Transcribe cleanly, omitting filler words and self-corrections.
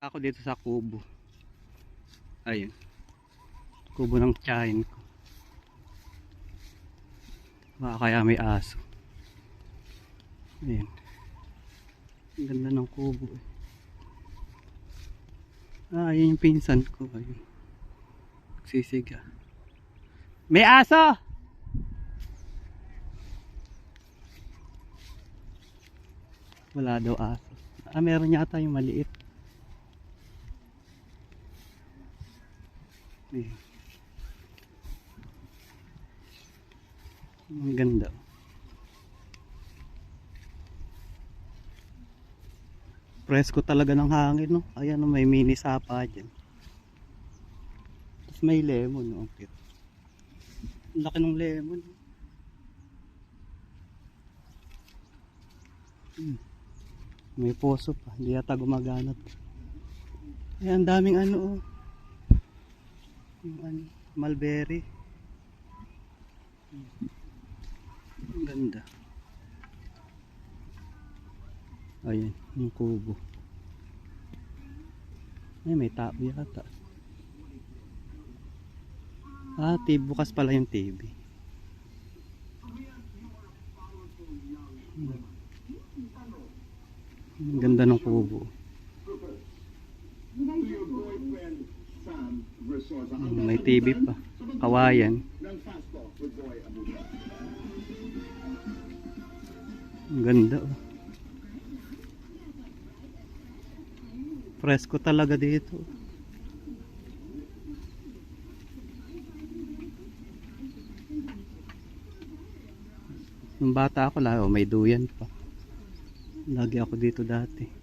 Ako dito sa kubo. Ayun. Kubo ng tiyahin ko. Baka kaya may aso. Ayun. Ang ganda ng kubo. Ayun yung pinsan ko. Ayun. Sisiga. May aso! Wala daw aso. Meron yata yung maliit. Ayun. Ang ganda. Presko talaga ng hangin, no? Ayan, may mini sapa dyan. Tapos may lemon, no? Okay. Ang laki ng lemon. May poso pa. Hindi yata gumaganap. Ayan, ang daming ano, oh. Yung ano, mulberry. Ang ganda. Ayan, yung kubo. Ay, may tao yata. TV. Bukas pala yung TV. Ang ganda ng kubo. May TV pa. Kawayan. Ang ganda, oh. Presko talaga dito. Nung bata ako, may duyan pa. Lagi ako dito dati.